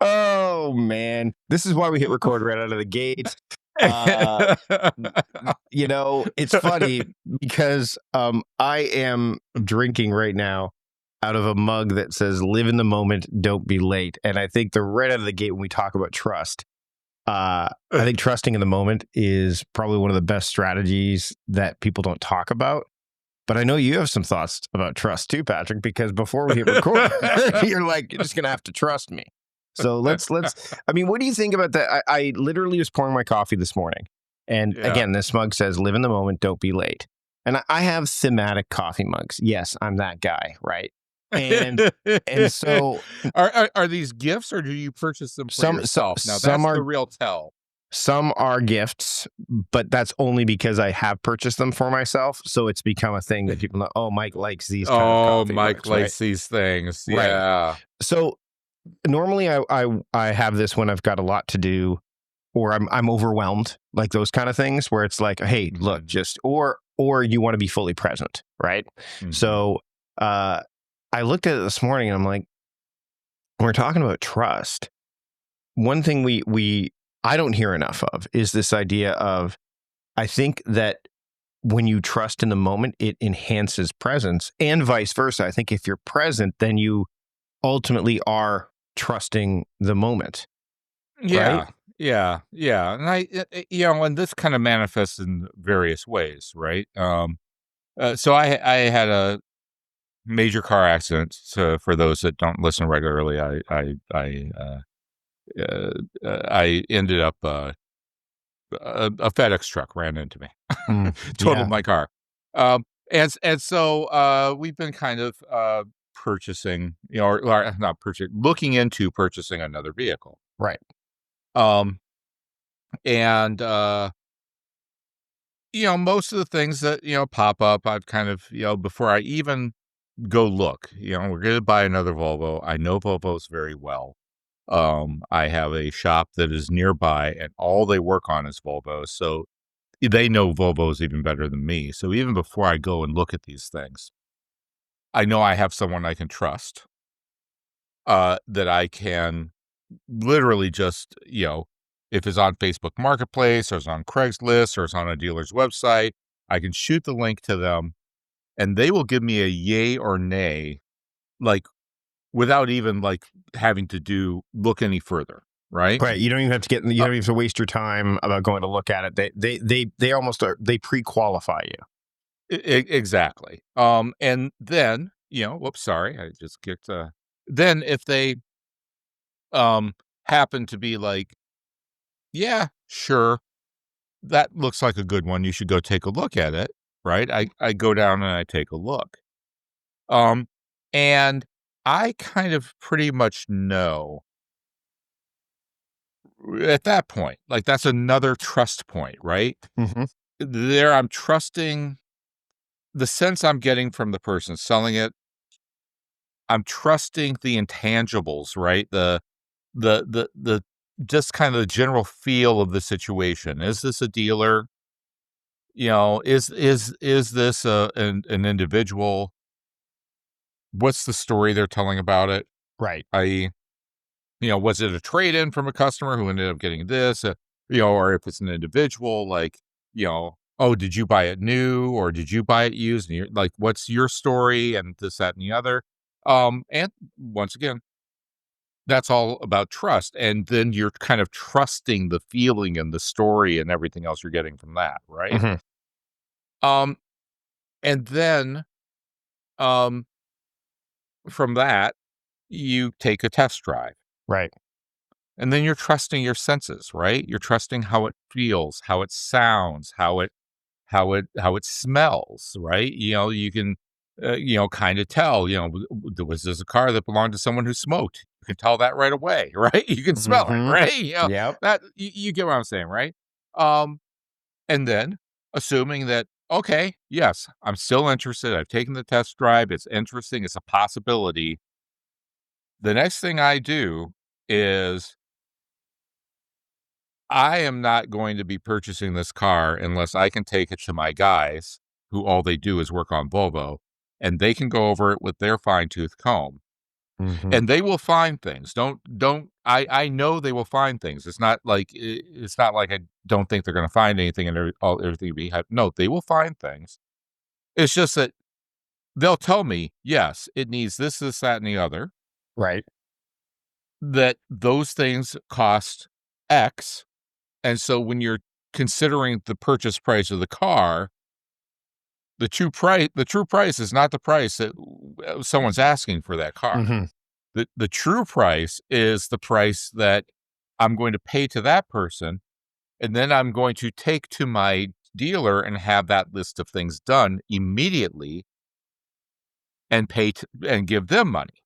Oh man, this is why we hit record right out of the gate. Uh, it's funny because I am drinking right now out of a mug that says "Live in the moment, don't be late." And I think right out of the gate when we talk about trust, I think trusting in the moment is probably one of the best strategies that people don't talk about. But I know you have some thoughts about trust too, Patrick, because before we hit record, you're like, you're just going to have to trust me. So I mean, what do you think about that? I literally was pouring my coffee this morning. And again, this mug says, live in the moment, don't be late. And I have thematic coffee mugs. Yes, I'm that guy, right? And so are these gifts or do you purchase them for yourself? Now that's the real tell. Some are gifts, but that's only because I have purchased them for myself. So it's become a thing that people know, oh, Mike likes these kind of coffee Mike mugs, likes these things. Right. Yeah. So normally I have this when I've got a lot to do or I'm overwhelmed, like those kind of things where it's like, hey, look, just or you want to be fully present, right? Mm-hmm. So I looked at it this morning and I'm like, when we're talking about trust, one thing I don't hear enough of is this idea of, I think that when you trust in the moment, it enhances presence and vice versa. I think if you're present, then you ultimately are trusting the moment. Yeah. Right? Yeah. And and this kind of manifests in various ways, right? So I had a major car accident. So for those that don't listen regularly, I ended up a FedEx truck ran into me, totaled my car, and so we've been kind of purchasing, or not purchasing, looking into purchasing another vehicle, right? And most of the things that pop up, I've kind of before I even go look, we're going to buy another Volvo. I know Volvos very well. I have a shop that is nearby and all they work on is Volvos. So they know Volvos even better than me. So even before I go and look at these things, I know I have someone I can trust, that I can literally just, if it's on Facebook Marketplace or it's on Craigslist or it's on a dealer's website, I can shoot the link to them and they will give me a yay or nay, like, without even having to look any further, right? Right. You don't even have to you don't even have to waste your time about going to look at it. They almost they pre-qualify you. Exactly. And then, whoops, sorry, I just kicked. Then if they, happen to be like, yeah, sure, that looks like a good one. You should go take a look at it. Right. I go down and I take a look. And I kind of pretty much know at that point, that's another trust point, right? Mm-hmm. There, I'm trusting the sense I'm getting from the person selling it. I'm trusting the intangibles, right? The just kind of the general feel of the situation. Is this a dealer? Is this an individual? What's the story they're telling about it? Right. Was it a trade-in from a customer who ended up getting this? Or if it's an individual, oh, did you buy it new or did you buy it used? And you're like, what's your story? And this, that, and the other. And once again, that's all about trust. And then you're kind of trusting the feeling and the story and everything else you're getting from that, right? Mm-hmm. And then, from that, you take a test drive. Right. And then you're trusting your senses, right? You're trusting how it feels, how it sounds, how it smells, right? You can, kind of tell, was this a car that belonged to someone who smoked? You can tell that right away, right? You can smell it, right? Yep. That you get what I'm saying, right? And then assuming that, okay, yes, I'm still interested. I've taken the test drive. It's interesting. It's a possibility. The next thing I do is I am not going to be purchasing this car unless I can take it to my guys who all they do is work on Volvo and they can go over it with their fine-tooth comb Mhm. And they will find things. I know they will find things. It's not like I don't think they're going to find anything and everything will be hype. No, they will find things. It's just that they'll tell me, yes, it needs this, that, and the other. Right. That those things cost X. And so when you're considering the purchase price of the car, the true price is not the price that someone's asking for that car. Mhm. The true price is the price that I'm going to pay to that person, and then I'm going to take to my dealer and have that list of things done immediately and and give them money,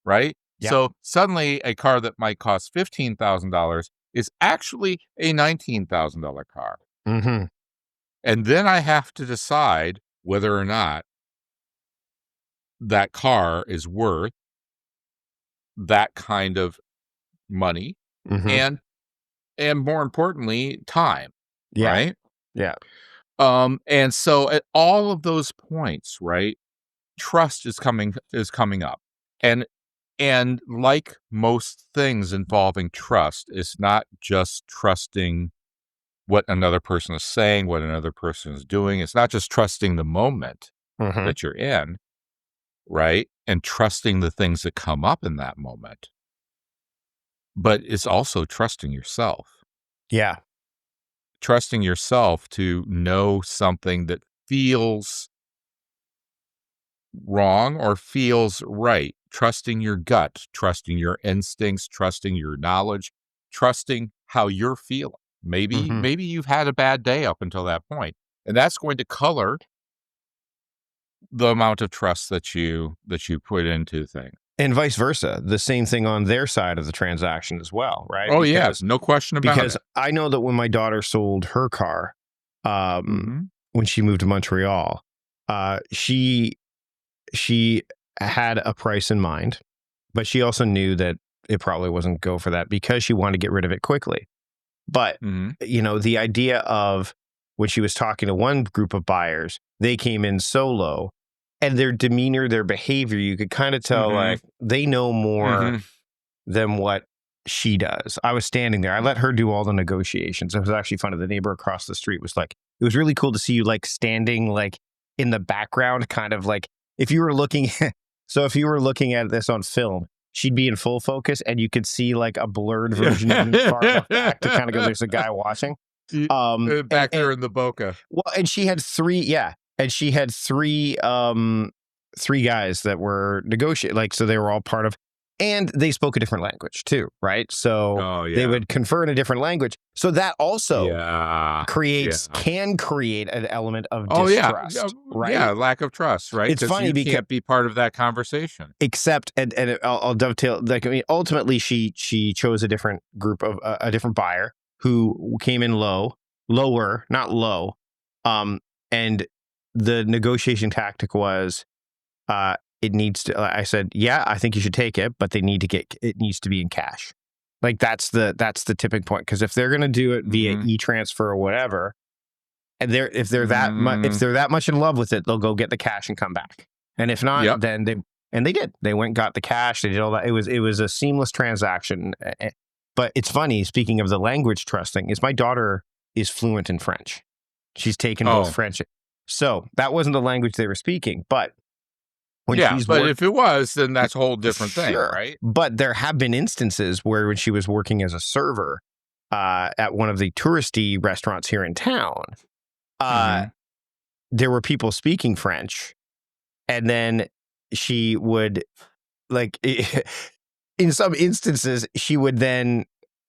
right? Yeah. So suddenly a car that might cost $15,000 is actually a $19,000 car. Mhm. And then I have to decide whether or not that car is worth that kind of money Mhm. and more importantly, time, Yeah. right? Yeah. And so at all of those points, right, trust is coming up. And like most things involving trust, it's not just trusting what another person is saying, what another person is doing. It's not just trusting the moment Mhm. that you're in, right? And trusting the things that come up in that moment. But it's also trusting yourself. Yeah. Trusting yourself to know something that feels wrong or feels right. Trusting your gut, trusting your instincts, trusting your knowledge, trusting how you're feeling. Maybe Mhm. maybe you've had a bad day up until that point, and that's going to color the amount of trust that you put into things. And vice versa. The same thing on their side of the transaction as well, right? Oh yeah, no question about Because it. I know that when my daughter sold her car, Mhm. when she moved to Montreal, she had a price in mind, but she also knew that it probably wasn't go for that because she wanted to get rid of it quickly. But Mhm. the idea of when she was talking to one group of buyers, they came in so low, and their demeanor, their behavior, you could kind of tell Mhm. like they know more Mhm. than what she does. I was standing there. I let her do all the negotiations. It was actually funny. The neighbor across the street was like, it was really cool to see you like standing like in the background, kind of like if you were looking. So if you were looking at this on film, she'd be in full focus and you could see like a blurred version of me far enough back to kind of go, there's a guy watching. Y And Back there in the Boca. well, and she had three, yeah. And she had three guys that were negotiating, like, so they were all part of, and they spoke a different language too, right? So Oh, they yeah. would confer in a different language. So that also Yeah. Yeah. can create an element of Oh, yeah. distrust, right? Yeah, lack of trust, right? It's Because funny you because can't be part of that conversation. except I'll dovetail, like, I mean, ultimately she chose a different group of a different buyer who came in lower, not low, and the negotiation tactic was it needs to, I said, yeah, I think you should take it, but it needs to be in cash. Like that's the tipping point, because if they're going to do it via Mhm. e-transfer or whatever, and if they're Mhm. that much in love with it, they'll go get the cash and come back. And if not, Yep. then they did. They went and got the cash. They did all that. It was a seamless transaction. But it's funny, speaking of the language trusting, is my daughter is fluent in French. She's taken both Oh. French. So that wasn't the language they were speaking. But when Yeah, she's but worked, if it was, then that's a whole different thing, sure. right? But there have been instances where when she was working as a server at one of the touristy restaurants here in town, Mhm. there were people speaking French, and then she would, like, in some instances, she would then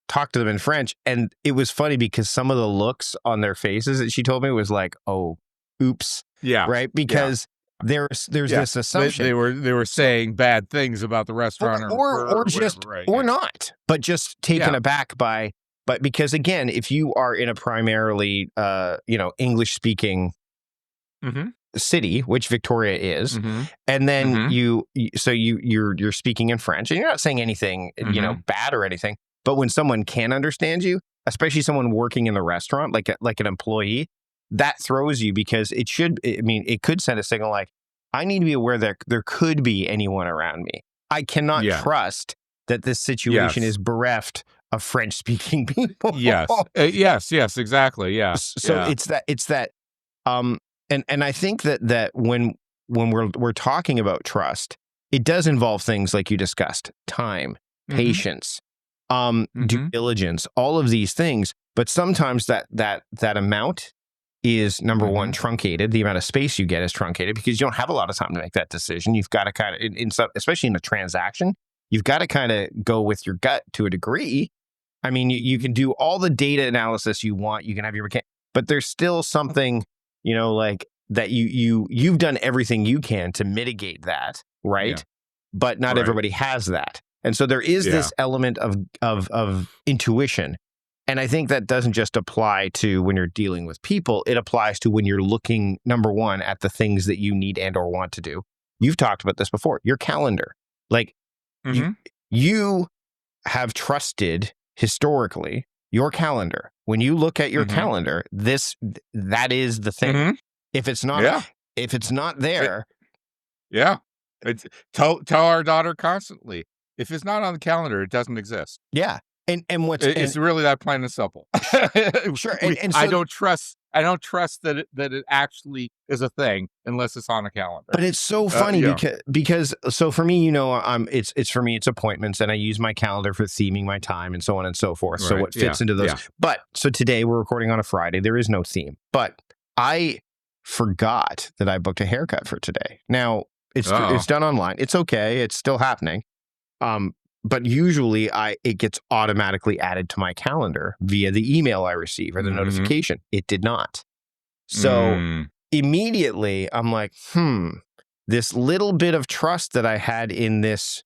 talk to them in French. And it was funny because some of the looks on their faces that she told me was like, oh, oops. Yeah. Right. Yeah. Because there's Yeah. this They assumption. were So, saying bad things about the restaurant or or whatever, just, right? or Yeah. not, but just taken Yeah. aback by, but because again, if you are in a primarily, English speaking Mhm. city, which Victoria is, Mhm. and then Mhm. you're speaking in French, and you're not saying anything, Mhm. bad or anything. But when someone can understand you, especially someone working in the restaurant, like an employee, that throws you, because it could send a signal like, I need to be aware that there could be anyone around me. I cannot Yeah. trust that this situation Yes. is bereft of French-speaking people. Yes. Yes, exactly, yeah, So yeah. it's that, um, and I think that when we're talking about trust, it does involve things like you discussed: time, Mhm, patience, due mhm, diligence, all of these things. But sometimes that amount is, number one, mhm. truncated. The amount of space you get is truncated because you don't have a lot of time to make that decision. You've got to kind of, especially in a transaction, you've got to kind of go with your gut to a degree. I mean, you can do all the data analysis you want. You can have your but there's still something, like that you've done everything you can to mitigate that, Yeah, right? But not right. everybody has that. And so there is Yeah. this element of intuition. And I think that doesn't just apply to when you're dealing with people. It applies to when you're looking, number one, at the things that you need and or want to do. You've talked about this before, your calendar. Like you Mhm, you have trusted historically your calendar. When you look at your mhm, calendar, that is the thing. mhm. If it's not Yeah, if it's not it there, yeah. It's tell our daughter constantly, "If it's not on the calendar, it doesn't exist." yeah. And what's It's and really that plain and simple. sure, and I so don't trust that it actually is a thing unless it's on a calendar. but it's so funny Yeah, because so for me, it's for me it's appointments, and I use my calendar for theming my time and so on and so forth. So right, what yeah, fits into those? yeah. But so today we're recording on a Friday. There is no theme, but I forgot that I booked a haircut for today. Now it's Uh-oh. done online. It's okay. It's still happening. But usually it gets automatically added to my calendar via the email I receive or the Mhm. notification. It did not. So Mm. immediately I'm like, this little bit of trust that I had in this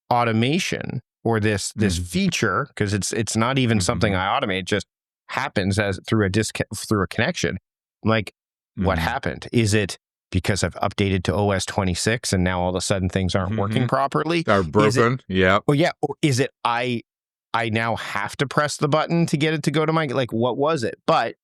automation or this Mhm. feature, because it's not even something Mhm. I automate, it just happens as through a connection. I'm like, what Mhm. happened? Is it because I've updated to OS 26 and now all of a sudden things aren't working Mhm. properly? Are Is it broken. Yep. or is it I now have to press the button to get it to go to my, like, what was it? But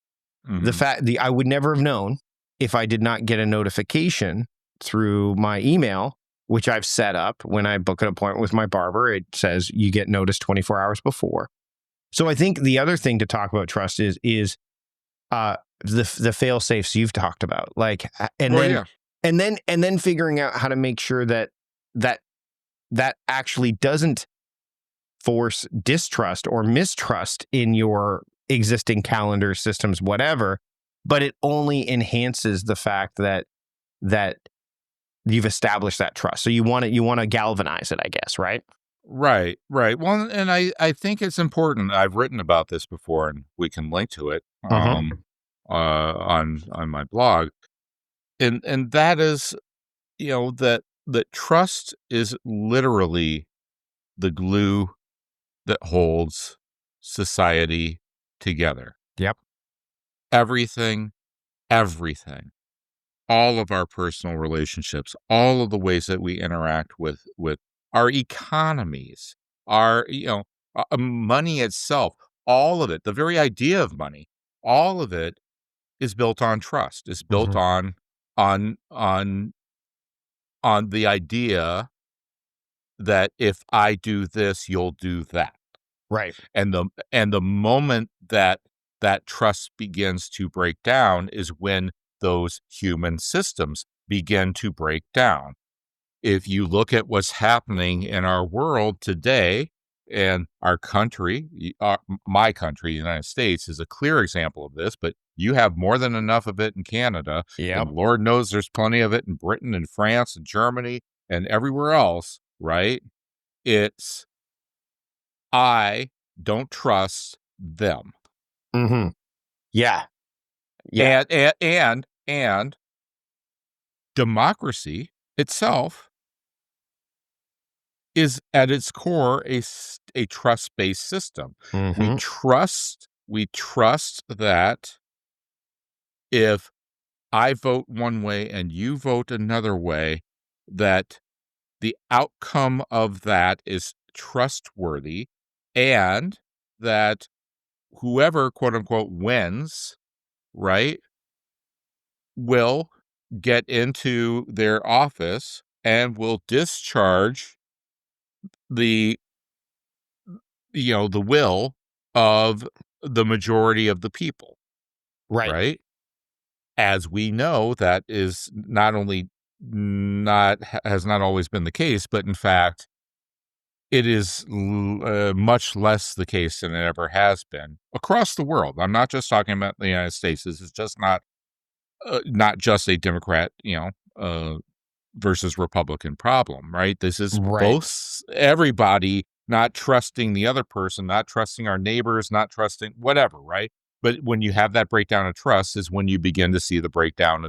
Mhm. I would never have known if I did not get a notification through my email, which I've set up when I book an appointment with my barber. It says you get notice 24 hours before. So I think the other thing to talk about trust is uh the fail safes you've talked about, like, Well, yeah. and then figuring out how to make sure that that actually doesn't force distrust or mistrust in your existing calendar systems, whatever, but it only enhances the fact that you've established that trust. So you want to galvanize it, I guess, right? Right, right. Well, and I think it's important. I've written about this before, and we can link to it, Uh-huh. on my blog, and that is, that trust is literally the glue that holds society together. Yep. Everything, everything, all of our personal relationships, all of the ways that we interact with our economies, our, money itself, all of it, the very idea of money, all of it is built on trust. Is built Mhm. on on on the idea that if I do this, you'll do that. Right. And the moment that that trust begins to break down is when those human systems begin to break down. If you look at what's happening in our world today, and our country, my country, the United States, is a clear example of this, but you have more than enough of it in Canada, Yep. and Lord knows there's plenty of it in Britain and France and Germany and everywhere else, right? It's I don't trust them. Mhm. Yeah. Yeah. And democracy itself is at its core a trust-based system. Mhm. We trust that if I vote one way and you vote another way, that the outcome of that is trustworthy, and that whoever, quote unquote, wins, right, will get into their office and will discharge the the will of the majority of the people, Right. right? As we know, that is not only not has not always been the case, but in fact, it is much less the case than it ever has been across the world. I'm not just talking about the United States. This is just not just a Democrat, versus Republican problem, right? This is Right. both everybody not trusting the other person, not trusting our neighbors, not trusting whatever, right? But when you have that breakdown of trust is when you begin to see the breakdown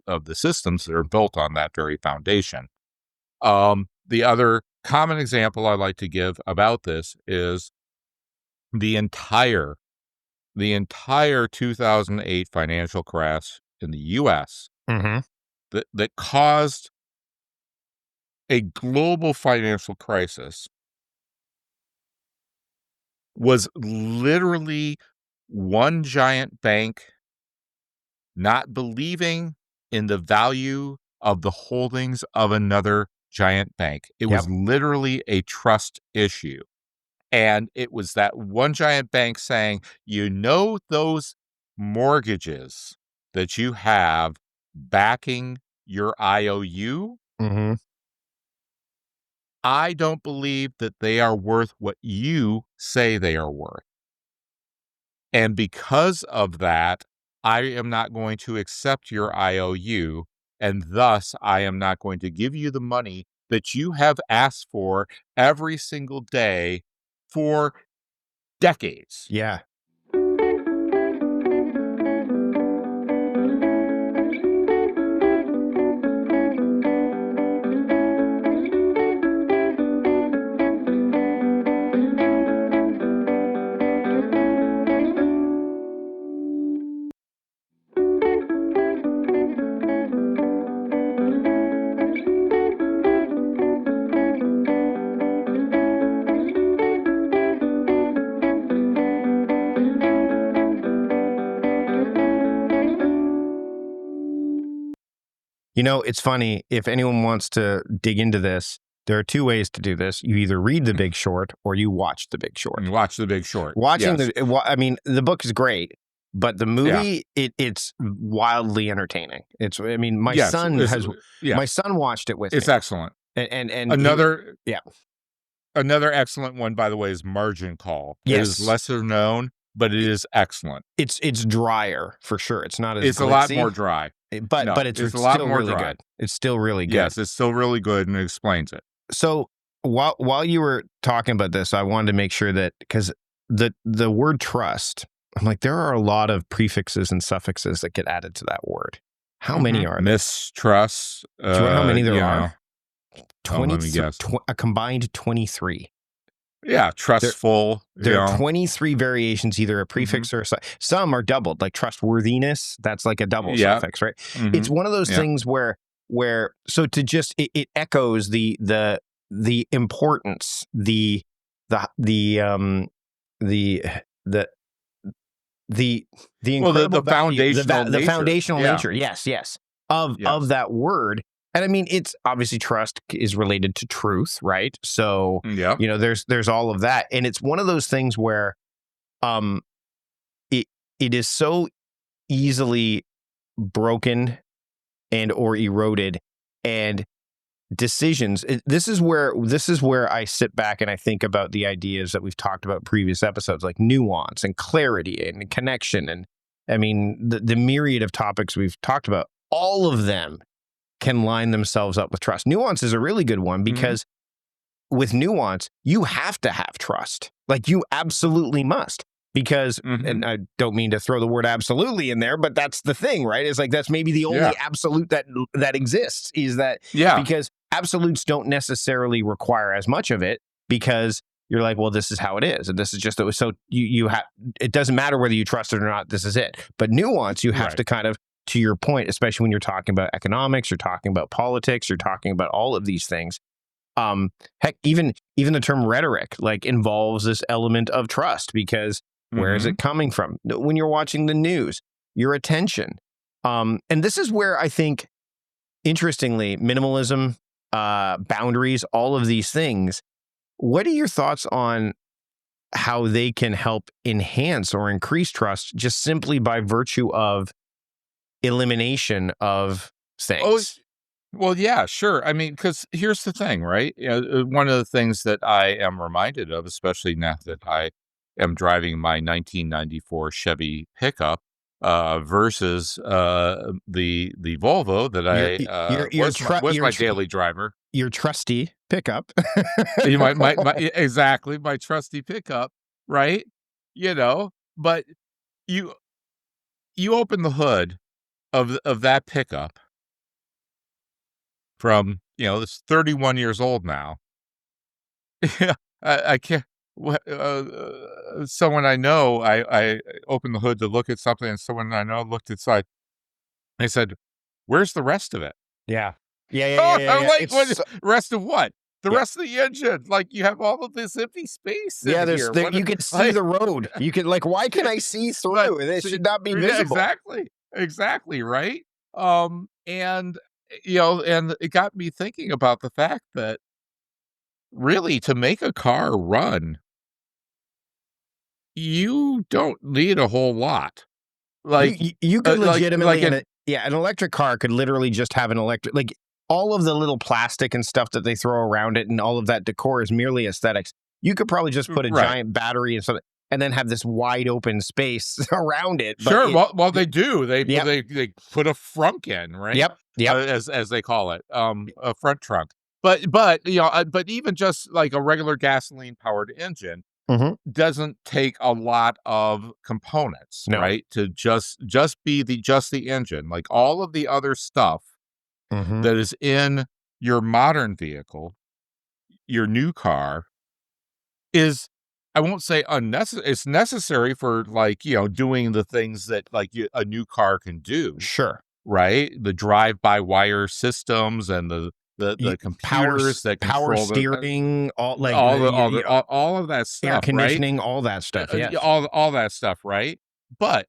of the systems that are built on that very foundation. The other common example I like to give about this is the entire the entire 2008 financial crash in the US Mm-hmm. that caused a global financial crisis was literally one giant bank not believing in the value of the holdings of another giant bank. It Yep. was literally a trust issue. And it was that one giant bank saying, those mortgages that you have backing your IOU, Mm-hmm. I don't believe that they are worth what you say they are worth. And because of that, I am not going to accept your IOU, and thus I am not going to give you the money that you have asked for every single day for decades. Yeah. It's funny. If anyone wants to dig into this, there are two ways to do this. You either read The Big Short or you watch The Big Short. And watch The Big Short. Watching Yes. the book is great, but the movie, Yeah. it's wildly entertaining. My Yes, son yeah. my son watched it with It's me. excellent. And Another yeah. Another excellent one, by the way, is Margin Call. It is Yes. lesser known, but it is excellent. It's drier for sure. It's not as It's glitzy, a lot more dry. but No, it's it's a lot still more really dry. good. It's still really good. Yes, it's still really good and it explains it. So while you were talking about this, I wanted to make sure that, because the word trust, I'm like, there are a lot of prefixes and suffixes that get added to that word. How many are there? Mistrust. Do you know how many there are? 20, let me guess. A combined 23. Yeah, trustful. There are 23 variations, either a prefix or some are doubled, like trustworthiness. That's like a double suffix, right? It's one of those things where so to just it echoes the importance, the incredible the foundational nature. Yes. Of that word. And I mean, it's obviously trust is related to truth, right? So, there's all of that. And it's one of those things where it is so easily broken and or eroded, and decisions. This is where I sit back and I think about the ideas that we've talked about in previous episodes, like nuance and clarity and connection. And I mean, the myriad of topics we've talked about, all of them can line themselves up with trust. Nuance is a really good one, because with nuance, you have to have trust. Like, you absolutely must, because, and I don't mean to throw the word absolutely in there, but that's the thing, right? It's like, that's maybe the only absolute that exists, is that, because absolutes don't necessarily require as much of it, because you're like, well, this is how it is. And this is just, so you have, it doesn't matter whether you trust it or not. This is it. But nuance, you have to kind of, to your point, especially when you're talking about economics, you're talking about politics, you're talking about all of these things. Heck, even the term rhetoric, like, involves this element of trust, because where is it coming from? When you're watching the news, your attention. And this is where I think, interestingly, minimalism, boundaries, all of these things, What are your thoughts on how they can help enhance or increase trust just simply by virtue of elimination of Oh, things? well, yeah, sure. I mean, because here's the thing, right? One of the things that I am reminded of, especially now that I am driving my 1994 Chevy pickup, versus the Volvo that Your I your was my daily driver. your trusty pickup. Exactly, my trusty pickup, right? But you you open the hood of that pickup from, it's 31 years old now. Yeah, I can't. Someone I know, I opened the hood to look at something, and someone I know looked inside. They said, "Where's the rest of it?" Yeah. Yeah, yeah, yeah, Oh, yeah, I'm yeah. like, It's "What? so, Rest of what? The yeah. rest of the engine? Like, you have all of this empty space in Yeah, here. What? you can see Like, the road. You can why can I see but through? It see, should not be yeah, visible. exactly, right? And and it got me thinking about the fact that really, to make a car run, you don't need a whole lot. Like, You could like legitimately an an electric car could literally just have an electric like all of the little plastic and stuff that they throw around it and all of that decor is merely aesthetics. You could probably just put a right. giant battery and something and then have this wide open space around it. But Sure, well, yeah, they do. yep, They put a frunk in, right? yep, yep. As they call it, a front trunk. But even just like a regular gasoline-powered engine Hmm. doesn't take a lot of components, No. right? To just be the engine. Like, all of the other stuff Hmm. that is in your modern vehicle, your new car, is, I won't say unnecessary. It's necessary for, like, doing the things that, like, a new car can do, Sure. right? The drive-by-wire systems and the computers that Power control steering, all like all of that air stuff, right? conditioning, all that stuff. Yeah, Yes. all that stuff, right? But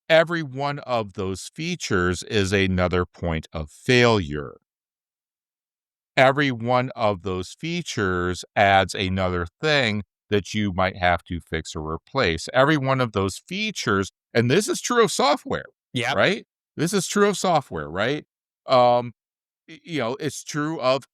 every one of those features is another point of failure. Every one of those features adds another thing that you might have to fix or replace. Every one of those features, and this is true of software, Yep. right? This is true of software, right? Um, it's true of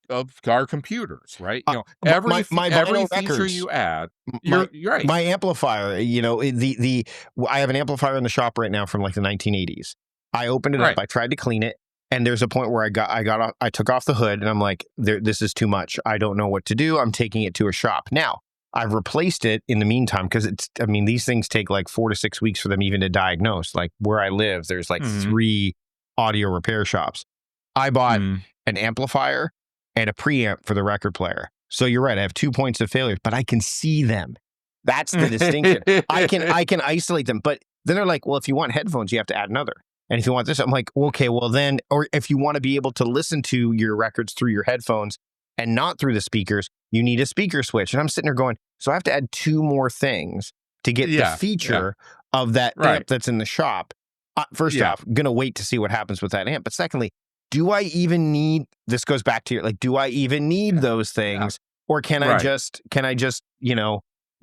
car computers, right? My Every vinyl feature records, you add, my you're right. my amplifier, I have an amplifier in the shop right now from like the 1980s. I opened it up, Right. I tried to clean it, and there's a point where I took off the hood and I'm like, this is too much. I don't know what to do. I'm taking it to a shop. Now, I've replaced it in the meantime because these things take like 4 to 6 weeks for them even to diagnose. Like where I live, there's like Mhm. 3 audio repair shops. I bought Mm. an amplifier and a preamp for the record player. So you're right. I have 2 points of failure, but I can see them. That's the distinction. I can isolate them. But then they're like, well, if you want headphones, you have to add another. And if you want this, I'm like, okay, well then, or if you want to be able to listen to your records through your headphones and not through the speakers, you need a speaker switch. And I'm sitting there going, so I have to add 2 more things to get the Yeah, yeah, feature of that right. amp that's in the shop. First Yeah, off, gonna wait to see what happens with that amp. But secondly, do I even need this goes back to your like, do I even need those yeah, things? Or right, can I just,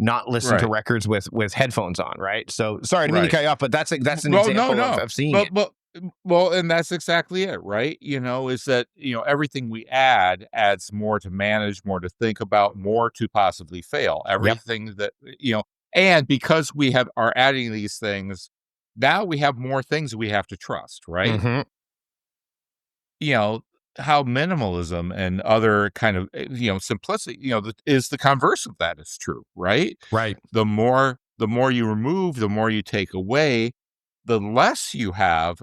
not listen to right, records with headphones on, right? So sorry, I didn't mean to right. cut you off, but that's an Well, no, example no, of seeing but it. and that's exactly it, right? Is that, everything we add adds more to manage, more to think about, more to possibly fail. Yep. Everything that, and because we are adding these things, now we have more things we have to trust, right? Hmm. you know, how minimalism and other kind of, simplicity, is the converse of that is true, right? Right. The more you remove, the more you take away, the less you have,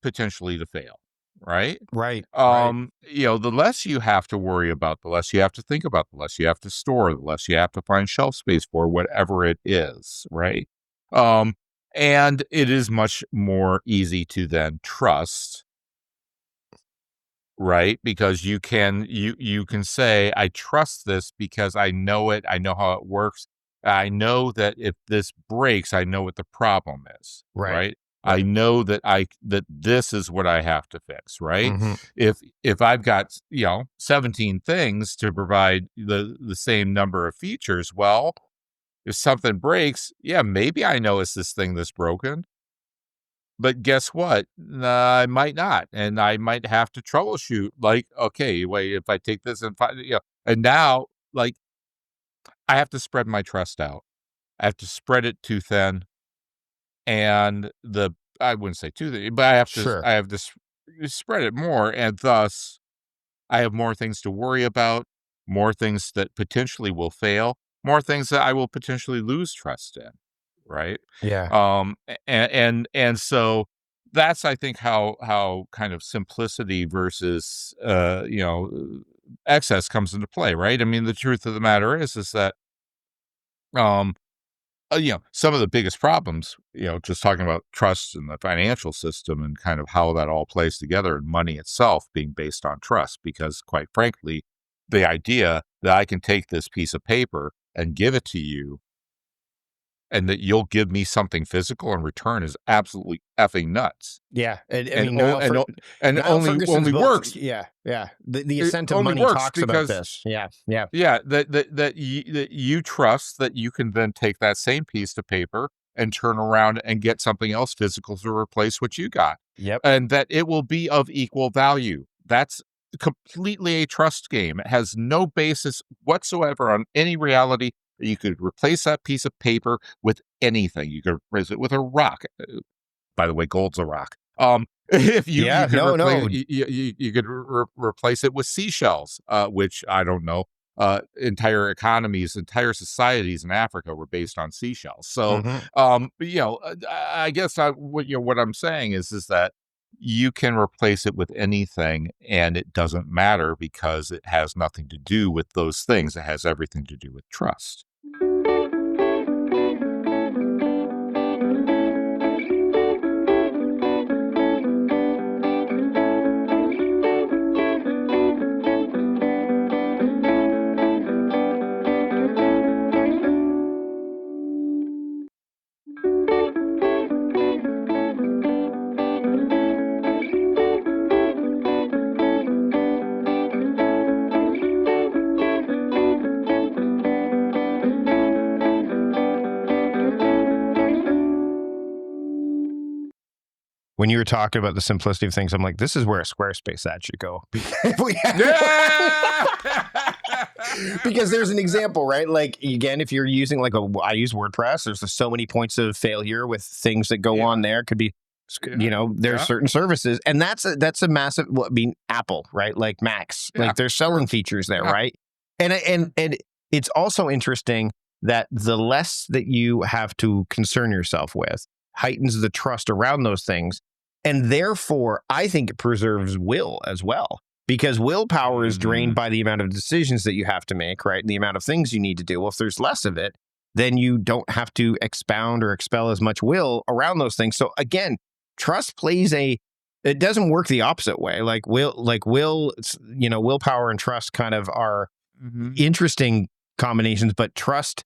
potentially to fail, right? Right. Right. The less you have to worry about, the less you have to think about, the less you have to store, the less you have to find shelf space for whatever it is, right? Um, and it is much more easy to then trust, right? Because you can say, I trust this because I know it, I know how it works. I know that if this breaks, I know what the problem is, Right. right? I know that this is what I have to fix, right? Mhm. If I've got 17 things to provide the same number of features, well, if something breaks, yeah, maybe I know it's this thing that's broken. But guess what? I might not, and I might have to troubleshoot. Like, okay, wait, if I take this and find, and now, like, I have to spread my trust out. I have to spread it too thin, and I wouldn't say too thin, but Sure. I have to spread it more, and thus I have more things to worry about, more things that potentially will fail, more things that I will potentially lose trust in, right? Yeah. And so that's, I think, how kind of simplicity versus excess comes into play, right? I mean, the truth of the matter is that um some of the biggest problems, just talking about trust in the financial system and kind of how that all plays together, and money itself being based on trust, because quite frankly, the idea that I can take this piece of paper and give it to you and that you'll give me something physical in return is absolutely effing nuts. Yeah. I And mean, o- and o- and Niall only Ferguson's only book. works Yeah. Yeah. The it Ascent of only Money works talks about because this. Yeah. Yeah. yeah, that you trust that you can then take that same piece of paper and turn around and get something else physical to replace what you got, Yep. and that it will be of equal value. That's completely a trust game. It has no basis whatsoever on any reality. You could replace that piece of paper with anything. You could replace it with a rock. By the way, gold's a rock. If you Yeah. could No, replace no. you could replace it with seashells, which I don't know. Entire economies, entire societies in Africa were based on seashells. So, Mhm. I guess what I'm saying is that you can replace it with anything, and it doesn't matter because it has nothing to do with those things. It has everything to do with trust. When you were talking about the simplicity of things, I'm like, this is where a Squarespace ad should go. Yeah. Because there's an example, right? Like, again, if you're using I use WordPress, there's so many points of failure with things that go on Yeah. there. It could be, there's Yeah. certain services, and that's a massive. Well, I mean, Apple, right? Like Macs, Yeah. like they're selling features there, Yeah. right? And it's also interesting that the less that you have to concern yourself with heightens the trust around those things, and therefore, I think it preserves will as well. Because willpower is drained by the amount of decisions that you have to make, right? And the amount of things you need to do. Well, if there's less of it, then you don't have to expound or expel as much will around those things. So again, trust plays it doesn't work the opposite way. Willpower and trust kind of are interesting combinations, but trust,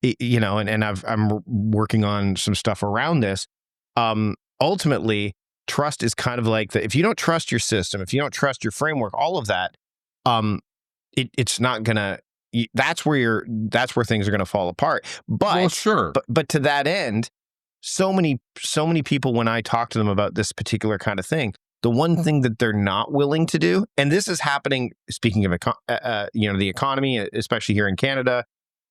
and I'm working on some stuff around this. Ultimately, trust is kind of like if you don't trust your system, if you don't trust your framework, all of that, it's not gonna. That's where things are gonna fall apart. But Well, sure. But to that end, so many people, when I talk to them about this particular kind of thing, the one thing that they're not willing to do, and this is happening. Speaking of the economy, especially here in Canada,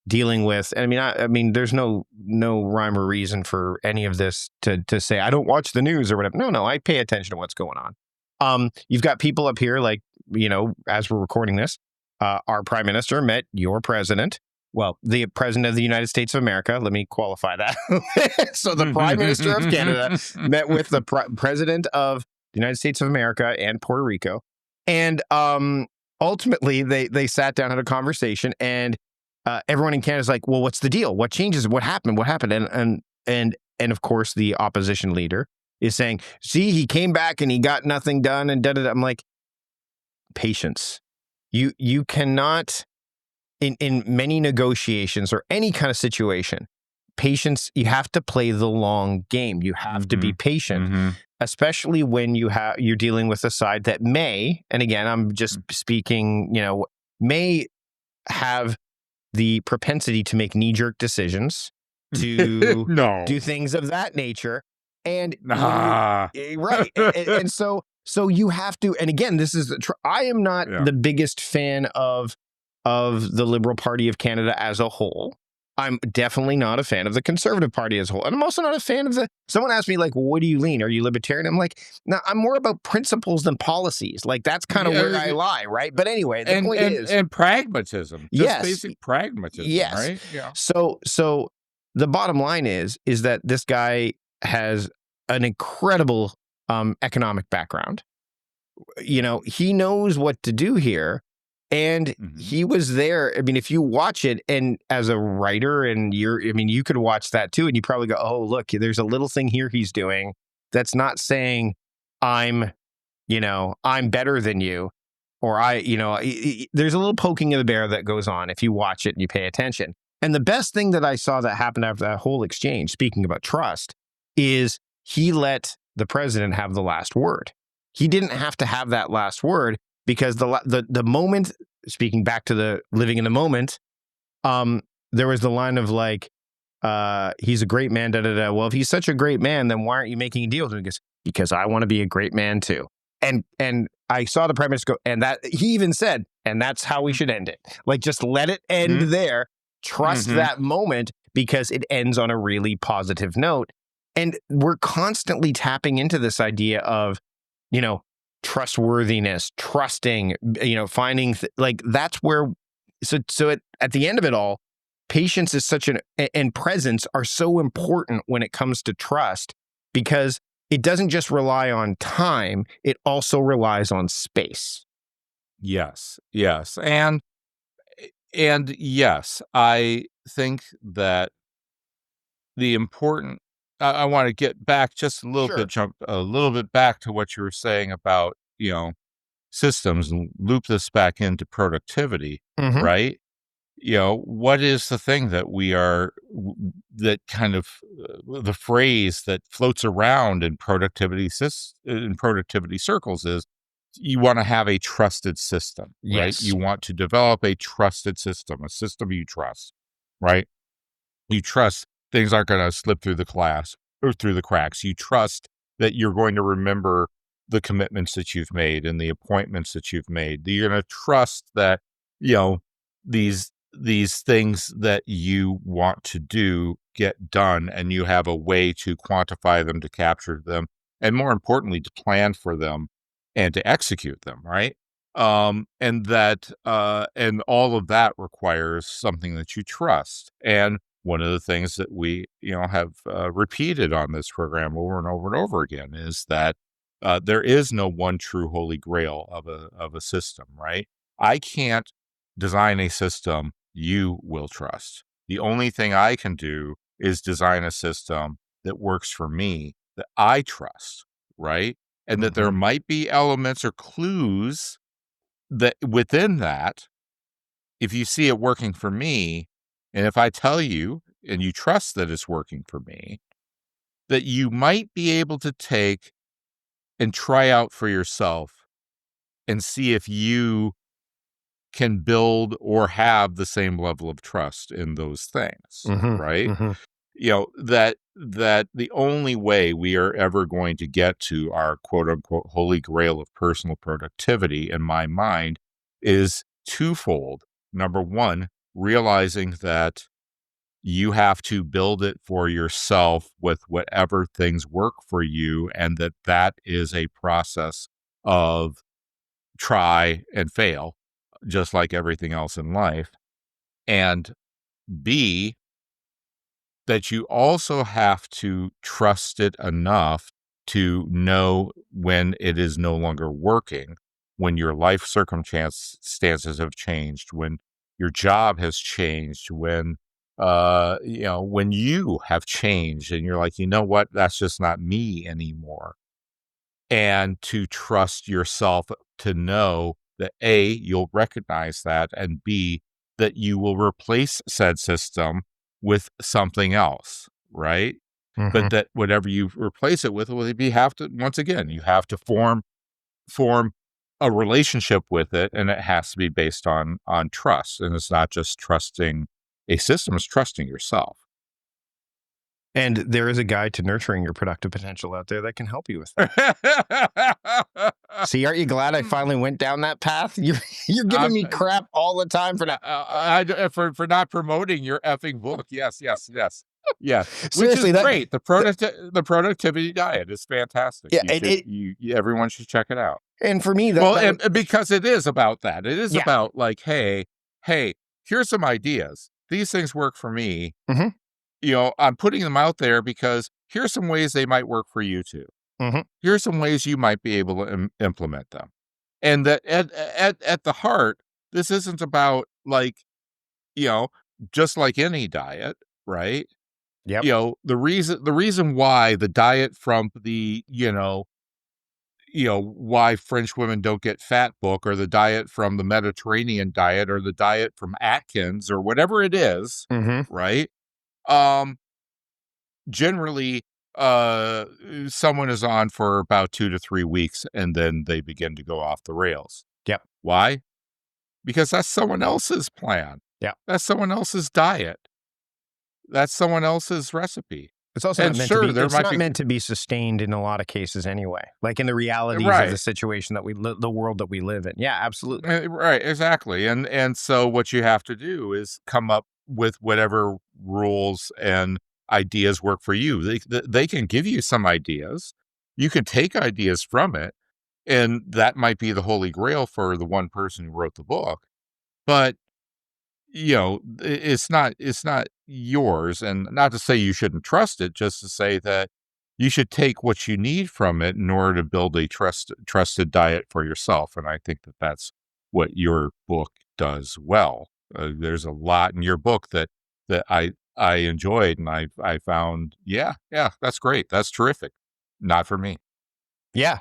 dealing with, I mean, there's no rhyme or reason for any of this to say, I don't watch the news or whatever. No, I pay attention to what's going on. You've got people up here, like, as we're recording this, our prime minister met your president. Well, the president of the United States of America. Let me qualify that. So the prime minister of Canada met with the president of the United States of America and Puerto Rico. And ultimately, they sat down, had a conversation, and everyone in Canada is like, well, what's the deal? What changes? What happened? And of course, the opposition leader is saying, see, he came back and he got nothing done and da-da-da. I'm like, patience. You cannot, in many negotiations or any kind of situation, patience, you have to play the long game. You have to be patient, especially when you're dealing with a side that may, and again, I'm just speaking, may have the propensity to make knee-jerk decisions, to do things of that nature. And right. And so you have to, and again, this is I am not the biggest fan of the Liberal Party of Canada as a whole. I'm definitely not a fan of the Conservative Party as a whole. And I'm also not a fan of someone asked me, like, well, what do you lean? Are you libertarian? I'm like, no, I'm more about principles than policies. Like, that's kind of where I lie, right? But anyway, the point is. And pragmatism. Just basic pragmatism, yes. right? Yeah. So the bottom line is that this guy has an incredible economic background. He knows what to do here. And he was there. I mean, if you watch it, and as a writer, and you could watch that too, and you probably go, oh, look, there's a little thing here he's doing that's not saying I'm better than you, or there's a little poking of the bear that goes on if you watch it and you pay attention. And the best thing that I saw that happened after that whole exchange, speaking about trust, is he let the president have the last word. He didn't have to have that last word, because the moment, speaking back to the living in the moment, there was the line of like, he's a great man, da da da. Well, if he's such a great man, then why aren't you making a deal with him? He goes, because I want to be a great man too. And I saw the Prime Minister go, and that he even said, and that's how we should end it. Like, just let it end there. Trust that moment, because it ends on a really positive note. And we're constantly tapping into this idea of, trustworthiness, trusting, finding like that's where. So at the end of it all, patience is and presence are so important when it comes to trust, because it doesn't just rely on time; it also relies on space. Yes. And yes, I think that the important, I want to get back just a little bit, jump a little bit back to what you were saying about, systems, and loop this back into productivity, right? What is the thing that that kind of the phrase that floats around in productivity circles is, you want to have a trusted system, right? Yes. You want to develop a trusted system, a system you trust, right? You trust things aren't going to slip through the cracks. You trust that you're going to remember the commitments that you've made and the appointments that you've made. You're going to trust that, these things that you want to do get done, and you have a way to quantify them, to capture them, and more importantly, to plan for them and to execute them, right? And all of that requires something that you trust. And one of the things that we, have repeated on this program over and over and over again is that there is no one true holy grail of a system, right? I can't design a system you will trust. The only thing I can do is design a system that works for me, that I trust, right? And that there might be elements or clues that within that, if you see it working for me, and if I tell you and you trust that it's working for me, that you might be able to take and try out for yourself and see if you can build or have the same level of trust in those things, right? That the only way we are ever going to get to our quote unquote holy grail of personal productivity, in my mind, is twofold. Number one, realizing that you have to build it for yourself with whatever things work for you, and that is a process of try and fail, just like everything else in life. And B, that you also have to trust it enough to know when it is no longer working, when your life circumstances have changed, when your job has changed, when when you have changed and you're like, what, that's just not me anymore. And to trust yourself to know that A, you'll recognize that, and B, that you will replace said system with something else, right? Mhm. But that whatever you replace it with, you have to form a relationship with it, and it has to be based on trust. And it's not just trusting a system, it's trusting yourself. And there is a guide to nurturing your productive potential out there that can help you with that. See, aren't you glad I finally went down that path? You're giving me crap all the time for that. For not promoting your effing book. Yes. Seriously, which is great. The productivity diet is fantastic. Yeah, Everyone should check it out. and for me, And because it is about that. It is Yeah. about like, hey, here's some ideas. These things work for me. Mhm. I'm putting them out there because here's some ways they might work for you too. Mhm. Here's some ways you might be able to implement them. And that at the heart, this isn't about like, just like any diet, right? Yep. The reason why the diet from the, why French women don't get fat book, or the diet from the Mediterranean diet, or the diet from Atkins, or whatever it is, Mhm. right? Generally, someone is on for about 2 to 3 weeks, and then they begin to go off the rails. Yep. Why? Because that's someone else's plan. Yeah. That's someone else's diet. That's someone else's recipe. It's also And not meant sure, to be. there It's might not be meant to be sustained in a lot of cases, anyway. Like in the realities of the Right. situation that the world that we live in. Yeah, absolutely. Right, exactly. And so what you have to do is come up with whatever rules and ideas work for you. They can give you some ideas. You can take ideas from it, and that might be the holy grail for the one person who wrote the book. But it's not yours. And not to say you shouldn't trust it, just to say that you should take what you need from it in order to build a trusted diet for yourself. And I think that that's what your book does well. There's a lot in your book that I enjoyed, and I found, yeah, that's great. That's terrific. Not for me. Yeah,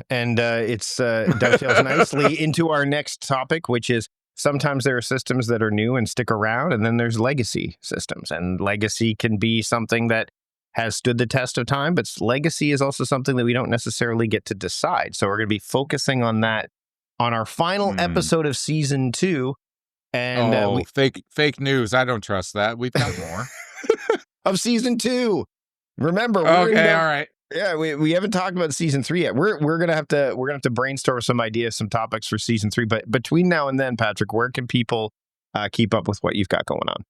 and it's dovetails nicely into our next topic, which is sometimes there are systems that are new and stick around, and then there's legacy systems, and legacy can be something that has stood the test of time, but legacy is also something that we don't necessarily get to decide. So we're going to be focusing on that on our final episode of season 2. And fake news. I don't trust that. We've got more of season 2. Remember, okay, all right. Yeah, we haven't talked about season 3 yet. We're gonna have to brainstorm some ideas, some topics for season 3. But between now and then, Patrick, where can people keep up with what you've got going on?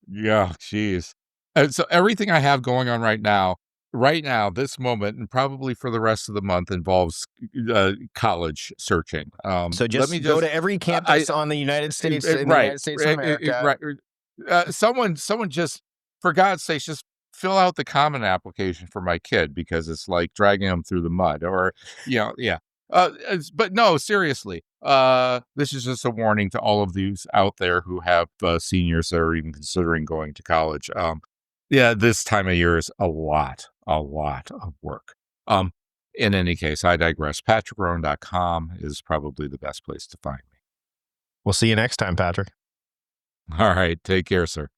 Yeah, jeez. So everything I have going on right now, this moment, and probably for the rest of the month, involves college searching. So just go to every campus on the United States, in the United States of America. Right. Someone just, for God's sakes, just fill out the common application for my kid, because it's like dragging them through the mud, or, yeah. But no, seriously, this is just a warning to all of these out there who have seniors that are even considering going to college. This time of year is a lot of work. In any case, I digress. PatrickRhone.com is probably the best place to find me. We'll see you next time, Patrick. All right. Take care, sir.